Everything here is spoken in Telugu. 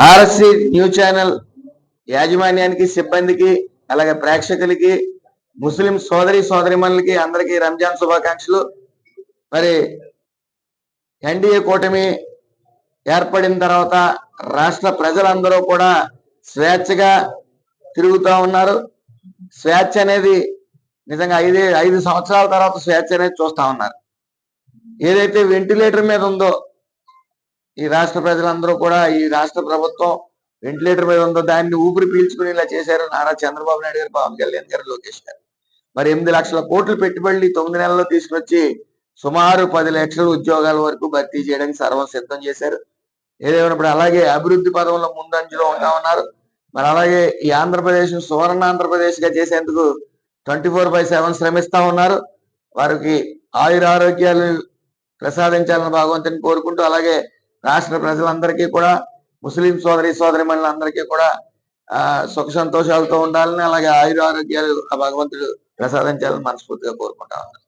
ఆర్ఎస్సి న్యూస్ ఛానల్ యాజమాన్యానికి, సిబ్బందికి, అలాగే ప్రేక్షకులకి, ముస్లిం సోదరిమణులకి అందరికీ రంజాన్ శుభాకాంక్షలు. మరి ఎన్డీఏ కూటమి ఏర్పడిన తర్వాత రాష్ట్ర ప్రజలందరూ కూడా స్వేచ్ఛగా తిరుగుతూ ఉన్నారు. స్వేచ్ఛ అనేది నిజంగా 5 సంవత్సరాల తర్వాత స్వేచ్ఛ అనేది చూస్తా ఉన్నారు. ఏదైతే వెంటిలేటర్ మీద ఉందో ఈ రాష్ట్ర ప్రజలందరూ కూడా, ఈ రాష్ట్ర ప్రభుత్వం వెంటిలేటర్ మీద ఉందో దాన్ని ఊపిరి పీల్చుకుని ఇలా చేశారు నారా చంద్రబాబు నాయుడు గారు, పవన్ కళ్యాణ్ గారు, లోకేష్ గారు. మరి 8 లక్షల కోట్లు పెట్టుబడి 9 నెలల్లో తీసుకొచ్చి సుమారు 10 లక్షల ఉద్యోగాల వరకు భర్తీ చేయడానికి సర్వం సిద్ధం చేశారు. ఏదేమైనప్పుడు అలాగే అభివృద్ధి పదంలో ముందంజలో ఉంటా ఉన్నారు. మరి అలాగే ఈ ఆంధ్రప్రదేశ్ సువర్ణ ఆంధ్రప్రదేశ్ గా చేసేందుకు 24/7 శ్రమిస్తా ఉన్నారు. వారికి ఆయురారోగ్యాలు ప్రసాదించాలని భగవంతుని కోరుకుంటూ, అలాగే రాష్ట్ర ప్రజలందరికీ కూడా, ముస్లిం సోదరిమణులందరికీ కూడా సుఖ సంతోషాలతో ఉండాలని, అలాగే ఆయురారోగ్యాలు ఆ భగవంతుడు ప్రసాదించాలని మనస్ఫూర్తిగా కోరుకుంటా ఉన్నాను.